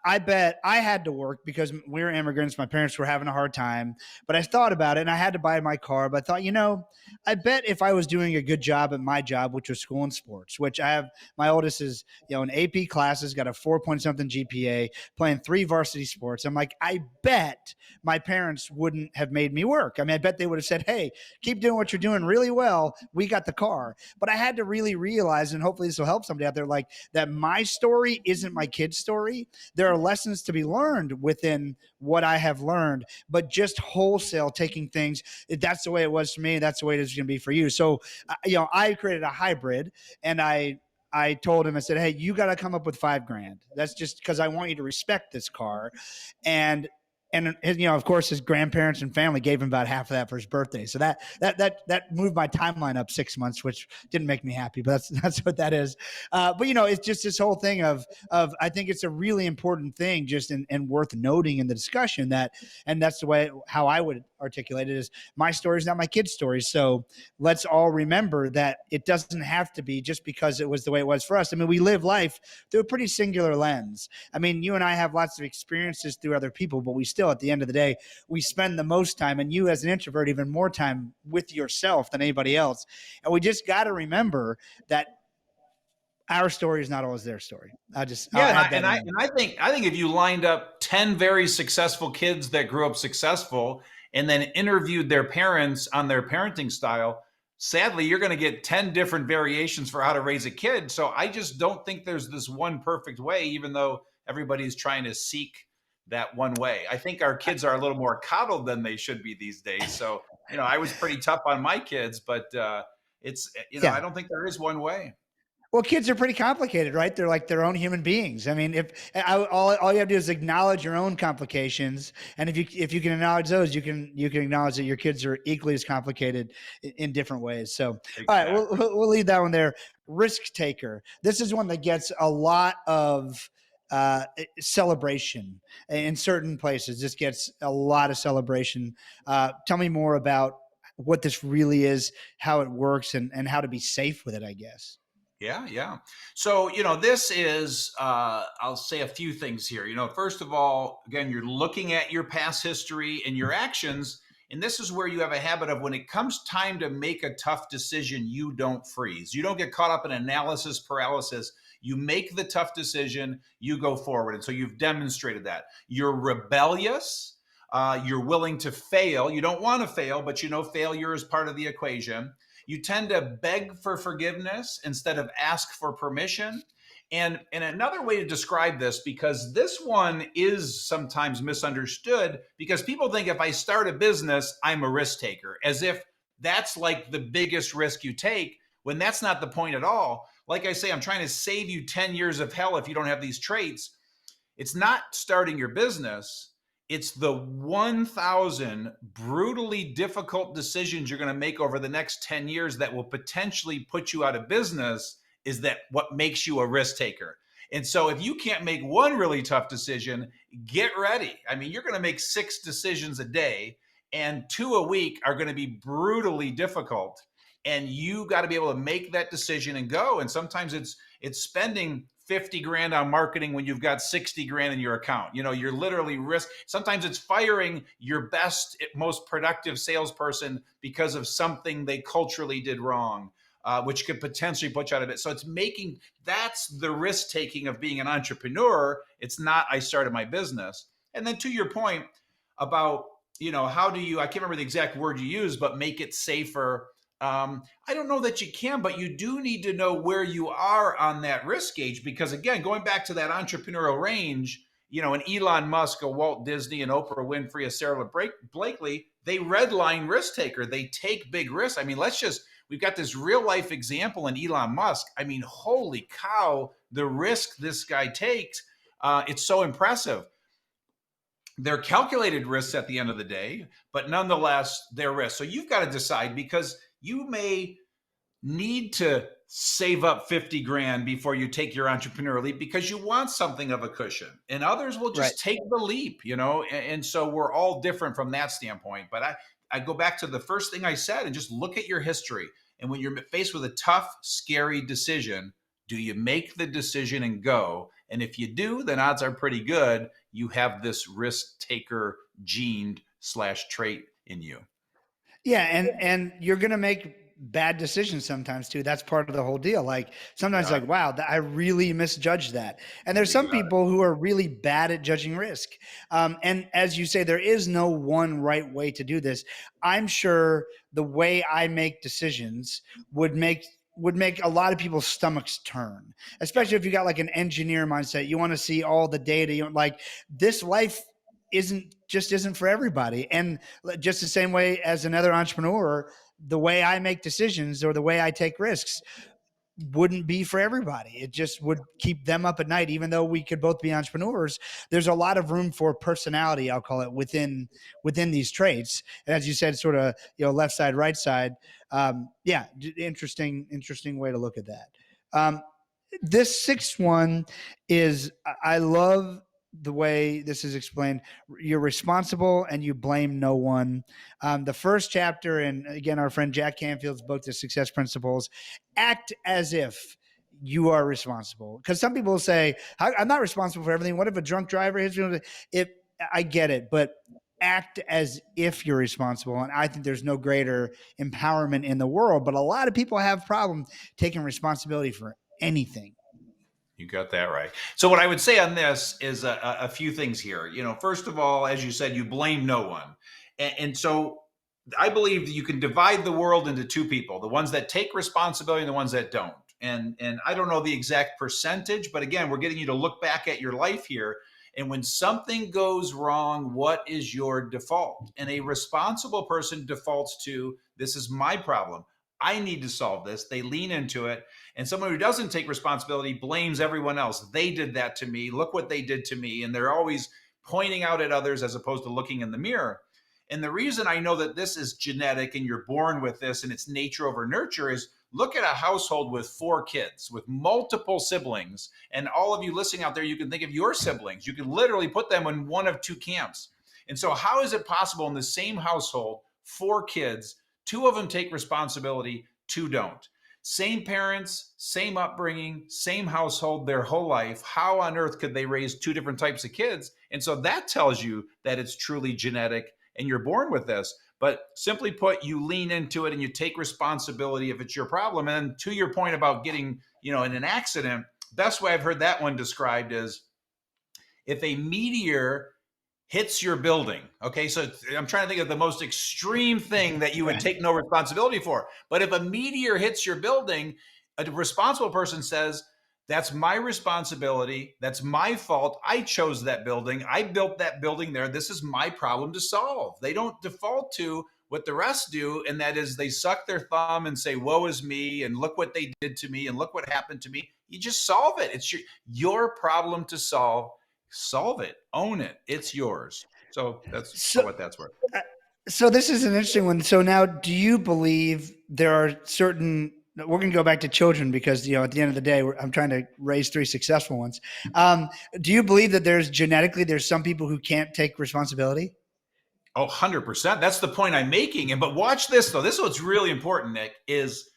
I bet I had to work because we were immigrants. My parents were having a hard time, but I thought about it and I had to buy my car. But I thought, I bet if I was doing a good job at my job, which was school and sports, which I have, my oldest is, in AP classes, got a 4 point something GPA, playing 3 varsity sports. I'm like, I bet my parents wouldn't have made me work. I mean, I bet they would have said, hey, keep doing what you're doing really well. We got the car. But I had to really realize, and hopefully this will help somebody out there, like that my story isn't my kid's story. There are lessons to be learned within what I have learned, but just wholesale taking things, that's the way it was for me. That's the way it is going to be for you. So, I created a hybrid, and I told him, I said, hey, you got to come up with $5,000. That's just because I want you to respect this car. And of course, his grandparents and family gave him about half of that for his birthday. So that moved my timeline up 6 months, which didn't make me happy, but that's what that is. But it's just this whole thing of I think it's a really important thing, just and worth noting in the discussion and that's the way how I would articulate it is my story is not my kid's story. So let's all remember that it doesn't have to be just because it was the way it was for us. I mean, we live life through a pretty singular lens. I mean, you and I have lots of experiences through other people, but we still, at the end of the day, we spend the most time, and you as an introvert, even more time with yourself than anybody else. And we just got to remember that our story is not always their story. I'll Yeah, add that and I think if you lined up 10 very successful kids that grew up successful and then interviewed their parents on their parenting style, sadly you're going to get 10 different variations for how to raise a kid. So I just don't think there's this one perfect way, even though everybody's trying to seek that one way. I think our kids are a little more coddled than they should be these days. So, I was pretty tough on my kids, but it's, I yeah. don't think there is one way. Well, kids are pretty complicated, right? They're like their own human beings. I mean, if all you have to do is acknowledge your own complications, and if you can acknowledge those, you can acknowledge that your kids are equally as complicated in different ways. So, all right, we'll Exactly. we'll leave that one there. Risk taker. This is one that gets a lot of celebration in certain places. This gets a lot of celebration. Tell me more about what this really is, how it works, and how to be safe with it, I guess. Yeah, yeah. So, this is, I'll say a few things here. First of all, again, you're looking at your past history and your actions. And this is where you have a habit of when it comes time to make a tough decision, you don't freeze. You don't get caught up in analysis paralysis. You make the tough decision, you go forward. And so you've demonstrated that. You're rebellious. You're willing to fail. You don't want to fail, but failure is part of the equation. You tend to beg for forgiveness instead of ask for permission. And another way to describe this, because this one is sometimes misunderstood, because people think if I start a business, I'm a risk taker, as if that's like the biggest risk you take, when that's not the point at all. Like I say, I'm trying to save you 10 years of hell if you don't have these traits. It's not starting your business. It's the 1,000 brutally difficult decisions you're going to make over the next 10 years that will potentially put you out of business is that what makes you a risk taker. And so if you can't make one really tough decision, get ready. I mean, you're going to make 6 decisions a day, and 2 a week are going to be brutally difficult. And you got to be able to make that decision and go. And sometimes it's spending 50 grand on marketing when you've got 60 grand in your account. You're literally risk. Sometimes it's firing your best, most productive salesperson because of something they culturally did wrong, which could potentially put you out of it. So that's the risk taking of being an entrepreneur. It's not, I started my business. And then to your point about, how do you, I can't remember the exact word you used, but make it safer. I don't know that you can, but you do need to know where you are on that risk gauge, because again, going back to that entrepreneurial range, an Elon Musk, a Walt Disney, an Oprah Winfrey, a Sarah Blakely, they redline risk taker. They take big risks. I mean, we've got this real life example in Elon Musk. I mean, holy cow, the risk this guy takes, it's so impressive. They're calculated risks at the end of the day, but nonetheless, they're risks. So you've got to decide, because you may need to save up 50 grand before you take your entrepreneurial leap because you want something of a cushion, and others will Right. just take the leap, and so we're all different from that standpoint. But I go back to the first thing I said and just look at your history. And when you're faced with a tough, scary decision, do you make the decision and go? And if you do, then odds are pretty good you have this risk taker gene/trait in you. Yeah, and you're gonna make bad decisions sometimes too. That's part of the whole deal. Like sometimes, Yeah, like wow, I really misjudged that. And there's you some got it. people who are really bad at judging risk. And as you say, there is no one right way to do this. I'm sure the way I make decisions would make a lot of people's stomachs turn, especially if you got like an engineer mindset. You want to see all the data. You like this life isn't for everybody. And just the same way as another entrepreneur, the way I make decisions or the way I take risks wouldn't be for everybody. It just would keep them up at night. Even though we could both be entrepreneurs, there's a lot of room for personality, I'll call it, within these traits. And as you said, sort of, left side, right side. Yeah, interesting way to look at that. This sixth one is, I love the way this is explained. You're responsible and you blame no one. The first chapter, and again, our friend Jack Canfield's book, The Success Principles, act as if you are responsible. Because some people say, I'm not responsible for everything. What if a drunk driver hits me? I get it, but act as if you're responsible. And I think there's no greater empowerment in the world. But a lot of people have problem taking responsibility for anything. You got that right. So what I would say on this is a few things here. First of all, as you said, you blame no one. And so I believe that you can divide the world into 2 people, the ones that take responsibility and the ones that don't. And I don't know the exact percentage, but again, we're getting you to look back at your life here. And when something goes wrong, what is your default? And a responsible person defaults to, this is my problem. I need to solve this. They lean into it. And someone who doesn't take responsibility blames everyone else. They did that to me. Look what they did to me. And they're always pointing out at others as opposed to looking in the mirror. And the reason I know that this is genetic and you're born with this and it's nature over nurture is look at a household with 4 kids, with multiple siblings. And all of you listening out there, you can think of your siblings. You can literally put them in one of 2 camps. And so, how is it possible in the same household, 4 kids, 2 of them take responsibility, 2 don't? Same parents, same upbringing, same household their whole life. How on earth could they raise 2 different types of kids? And so that tells you that it's truly genetic and you're born with this. But simply put, you lean into it and you take responsibility if it's your problem. And to your point about getting, in an accident, best way I've heard that one described is if a meteor hits your building. Okay, so I'm trying to think of the most extreme thing that you would take no responsibility for. But if a meteor hits your building, a responsible person says, that's my responsibility. That's my fault. I chose that building. I built that building there. This is my problem to solve. They don't default to what the rest do, and that is they suck their thumb and say, woe is me, and look what they did to me, and look what happened to me. You just solve it. It's your problem to solve. Solve it, own it. It's yours. So that's So, for what that's worth. so this is an interesting one. So now, do you believe there are certain? We're going to go back to children because at the end of the day, I'm trying to raise 3 successful ones. Do you believe that there's some people who can't take responsibility? Oh, 100%. That's the point I'm making. But watch this though. This is what's really important, Nick, is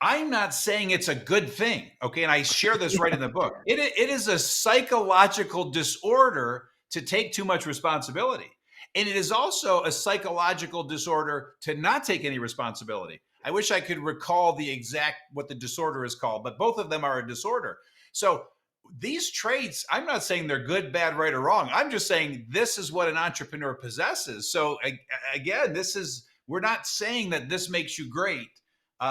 I'm not saying it's a good thing. Okay. And I share this right in the book. It is a psychological disorder to take too much responsibility. And it is also a psychological disorder to not take any responsibility. I wish I could recall what the disorder is called, but both of them are a disorder. So these traits, I'm not saying they're good, bad, right, or wrong. I'm just saying this is what an entrepreneur possesses. So again, we're not saying that this makes you great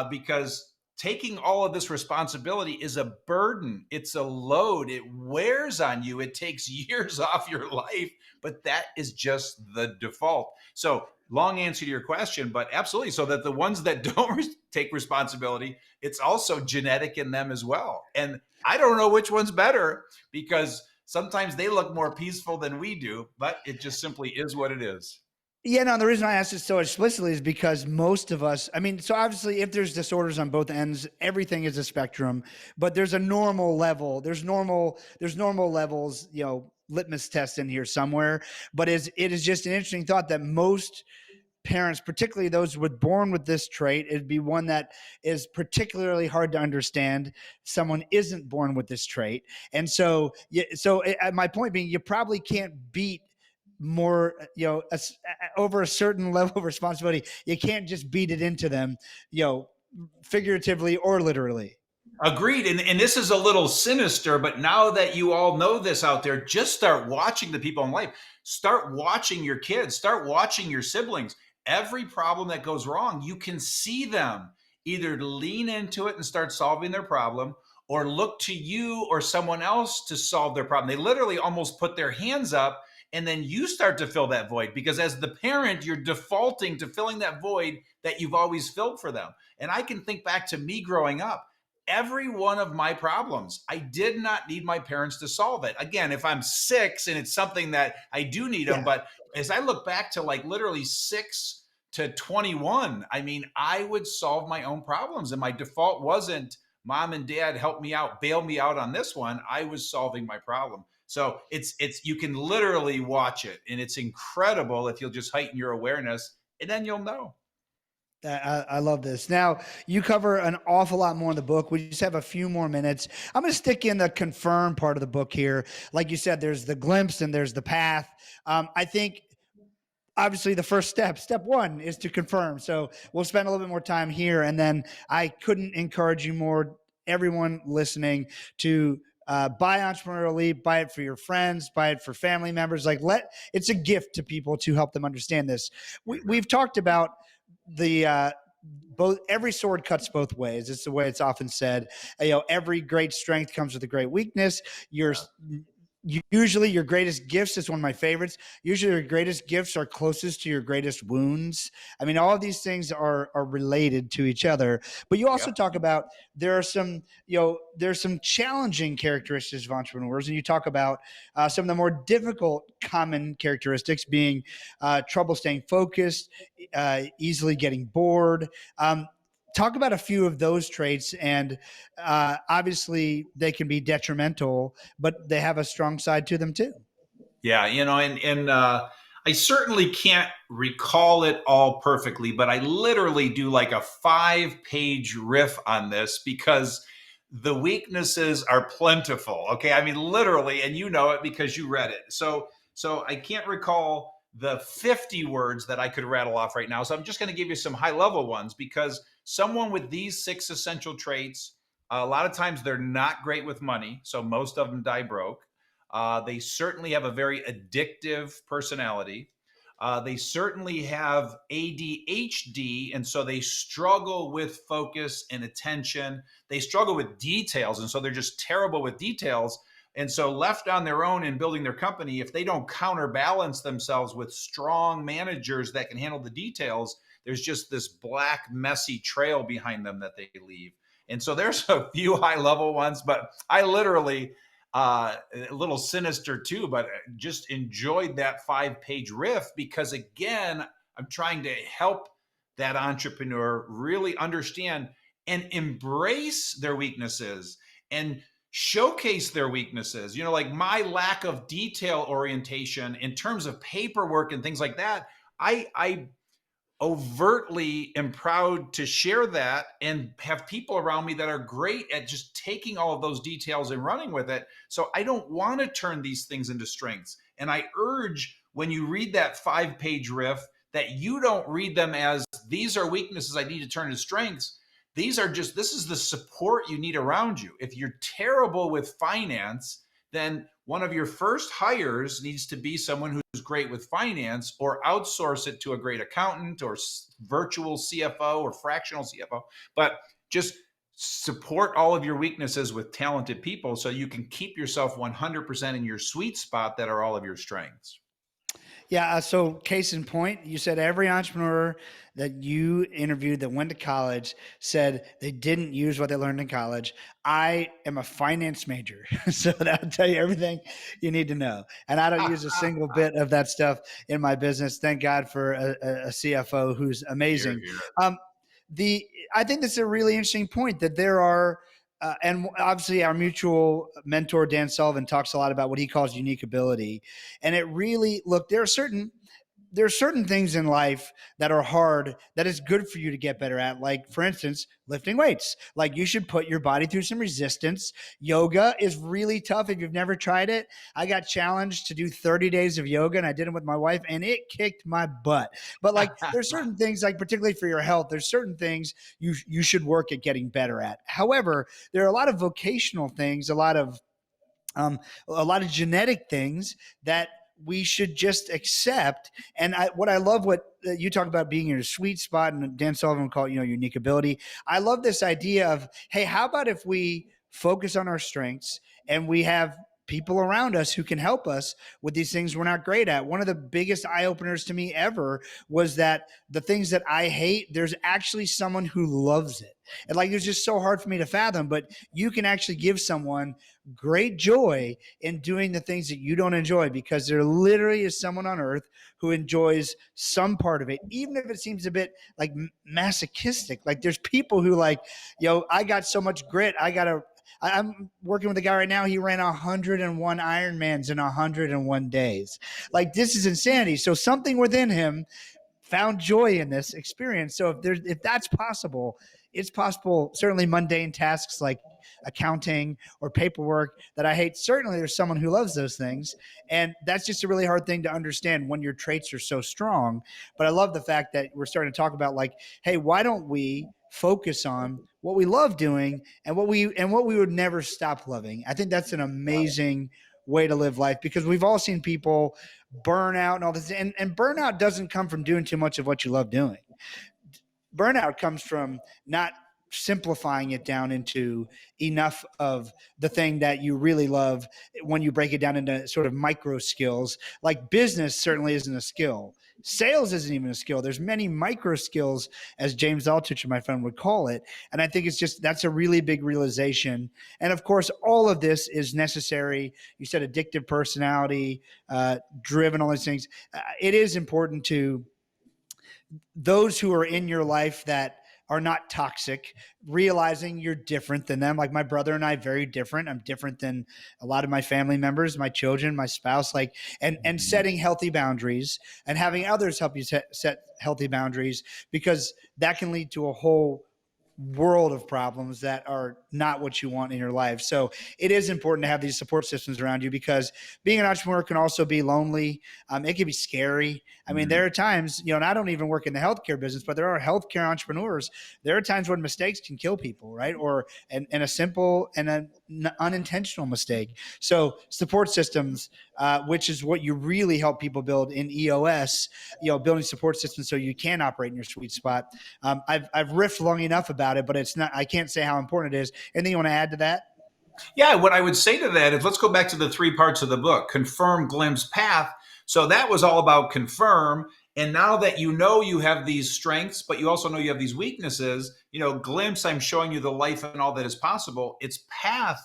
because taking all of this responsibility is a burden. It's a load. It wears on you. It takes years off your life, but that is just the default. So long answer to your question, but absolutely. So that the ones that don't take responsibility, it's also genetic in them as well. And I don't know which one's better because sometimes they look more peaceful than we do, but it just simply is what it is. Yeah, no, the reason I asked it so explicitly is because most of us, so obviously if there's disorders on both ends, everything is a spectrum, but there's a normal level. There's normal levels, litmus test in here somewhere. But it is just an interesting thought that most parents, particularly those born with this trait, it'd be one that is particularly hard to understand. Someone isn't born with this trait. And so, my point being, you probably can't beat more, over a certain level of responsibility. You can't just beat it into them, figuratively or literally. Agreed. And this is a little sinister, but now that you all know this out there, just start watching the people in life. Start watching your kids. Start watching your siblings. Every problem that goes wrong, you can see them either lean into it and start solving their problem or look to you or someone else to solve their problem. They literally almost put their hands up and then you start to fill that void because as the parent, you're defaulting to filling that void that you've always filled for them. And I can think back to me growing up. Every one of my problems, I did not need my parents to solve it. Again, if I'm 6 and it's something that I do need them, but as I look back to like literally 6 to 21, I would solve my own problems. And my default wasn't mom and dad help me out, bail me out on this one. I was solving my problem. So it's you can literally watch it and it's incredible if you'll just heighten your awareness and then you'll know. I love this. Now, you cover an awful lot more in the book. We just have a few more minutes. I'm going to stick in the confirm part of the book here. Like you said, there's the glimpse and there's the path. I think obviously the first step 1 is to confirm. So we'll spend a little bit more time here. And then I couldn't encourage you more, everyone listening, to buy Entrepreneurial Leap, buy it for your friends, buy it for family members. It's a gift to people to help them understand this. We've talked about every sword cuts both ways. It's the way it's often said. Every great strength comes with a great weakness. Usually your greatest gifts is one of my favorites. Usually your greatest gifts are closest to your greatest wounds. I mean, all of these things are related to each other. But you also Yep. talk about there are some, there's some challenging characteristics of entrepreneurs, and you talk about some of the more difficult common characteristics being trouble staying focused, easily getting bored. Talk about a few of those traits, and obviously they can be detrimental, but they have a strong side to them too. Yeah, and I certainly can't recall it all perfectly, but I literally do like a 5-page riff on this because the weaknesses are plentiful. Okay, I mean literally, and you know it because you read it. So I can't recall the 50 words that I could rattle off right now. So I'm just going to give you some high level ones because someone with these 6 essential traits, a lot of times they're not great with money, so most of them die broke. They certainly have a very addictive personality. They certainly have ADHD, and so they struggle with focus and attention. They struggle with details, and so they're just terrible with details. And so, left on their own in building their company, if they don't counterbalance themselves with strong managers that can handle the details, there's just this black, messy trail behind them that they leave. And so, there's a few high level ones, but I literally a little sinister too, but just enjoyed that 5-page riff because again, I'm trying to help that entrepreneur really understand and embrace their weaknesses and showcase their weaknesses. You know, like my lack of detail orientation in terms of paperwork and things like that. I overtly am proud to share that and have people around me that are great at just taking all of those details and running with it. So I don't want to turn these things into strengths. And I urge when you read that 5-page riff that you don't read them as these are weaknesses I need to turn into strengths. These are just, this is the support you need around you. If you're terrible with finance, then one of your first hires needs to be someone who's great with finance, or outsource it to a great accountant or virtual CFO or fractional CFO. But just support all of your weaknesses with talented people so you can keep yourself 100% in your sweet spot that are all of your strengths. Yeah. So, case in point, you said every entrepreneur that you interviewed that went to college said they didn't use what they learned in college. I am a finance major, so that'll tell you everything you need to know. And I don't use a single bit of that stuff in my business. Thank God for a CFO who's Here, amazing. here. Um, the I think that's a really interesting point that there are. And obviously, our mutual mentor Dan Sullivan talks a lot about what he calls unique ability, and it really look there are certain things in life that are hard that is good for you to get better at. Like, for instance, lifting weights. Like, you should put your body through some resistance. Yoga is really tough if you've never tried it. I got challenged to do 30 days of yoga, and I did it with my wife, and it kicked my butt. But like, there's certain things, like particularly for your health, there's certain things you should work at getting better at. However, there are a lot of vocational things, a lot of genetic things that we should just accept. And what I love, what you talk about being in a sweet spot, and Dan Sullivan called, unique ability. I love this idea of, hey, how about if we focus on our strengths and we have people around us who can help us with these things we're not great at. One of the biggest eye openers to me ever was that the things that I hate, there's actually someone who loves it. And like, it was just so hard for me to fathom, but you can actually give someone great joy in doing the things that you don't enjoy, because there literally is someone on earth who enjoys some part of it, even if it seems a bit like masochistic. Like, there's people who like, I got so much grit. I'm working with a guy right now. He ran 101 Ironmans in 101 days. Like, this is insanity. So something within him found joy in this experience. So if that's possible, it's possible. Certainly mundane tasks like accounting or paperwork that I hate, certainly there's someone who loves those things. And that's just a really hard thing to understand when your traits are so strong. But I love the fact that we're starting to talk about, like, hey, why don't we focus on what we love doing and what we would never stop loving? I think that's an amazing way to live life, because we've all seen people burn out and all this. And burnout doesn't come from doing too much of what you love doing. Burnout comes from not simplifying it down into enough of the thing that you really love when you break it down into sort of micro skills. Like business certainly isn't a skill. Sales isn't even a skill. There's many micro skills, as James Altucher, my friend, would call it. And I think that's a really big realization. And of course, all of this is necessary. You said addictive personality, driven, all these things. It is important to those who are in your life that are not toxic, realizing you're different than them. Like my brother and I, very different. I'm different than a lot of my family members, my children, my spouse, and setting healthy boundaries and having others help you set healthy boundaries, because that can lead to a whole world of problems that are not what you want in your life. So it is important to have these support systems around you, because being an entrepreneur can also be lonely. It can be scary. I mean, there are times, and I don't even work in the healthcare business, but there are healthcare entrepreneurs. There are times when mistakes can kill people, right? And a simple and an unintentional mistake. So support systems, which is what you really help people build in EOS, building support systems so you can operate in your sweet spot. I've riffed long enough about it, but I can't say how important it is. Anything you want to add to that? Yeah, what I would say to that is, let's go back to the 3 parts of the book: confirm, glimpse, path. So that was all about confirm. And now that you have these strengths, but you also know you have these weaknesses, glimpse, I'm showing you the life and all that is possible. It's path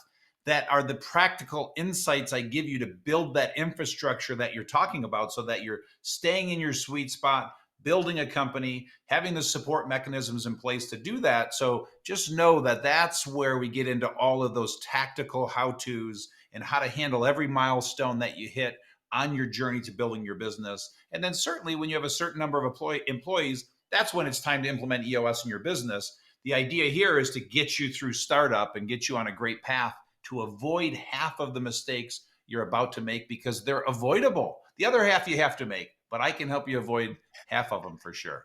that are the practical insights I give you to build that infrastructure that you're talking about, so that you're staying in your sweet spot, building a company, having the support mechanisms in place to do that. So just know that that's where we get into all of those tactical how-tos and how to handle every milestone that you hit on your journey to building your business. And then certainly when you have a certain number of employees, that's when it's time to implement EOS in your business. The idea here is to get you through startup and get you on a great path to avoid half of the mistakes you're about to make, because they're avoidable. The other half you have to make, but I can help you avoid half of them for sure.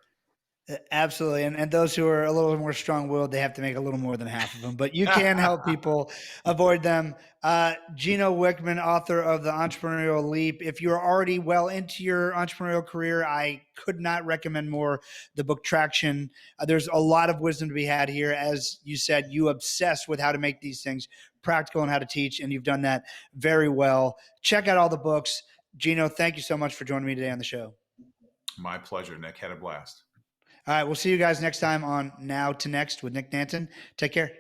Absolutely. And those who are a little more strong-willed, they have to make a little more than half of them, but you can help people avoid them. Gino Wickman, author of the Entrepreneurial Leap. If you're already well into your entrepreneurial career, I could not recommend more the book Traction. There's a lot of wisdom to be had here. As you said, you obsess with how to make these things practical and how to teach, and you've done that very well. Check out all the books. Gino, thank you so much for joining me today on the show. My pleasure, Nick. Had a blast. All right, we'll see you guys next time on Now to Next with Nick Nanton. Take care.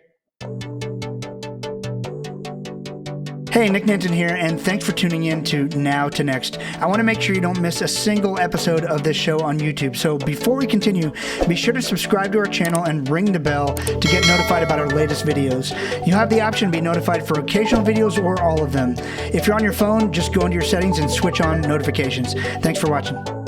Hey, Nick Nanton here, and thanks for tuning in to Now to Next. I want to make sure you don't miss a single episode of this show on YouTube. So before we continue, be sure to subscribe to our channel and ring the bell to get notified about our latest videos. You have the option to be notified for occasional videos or all of them. If you're on your phone, just go into your settings and switch on notifications. Thanks for watching.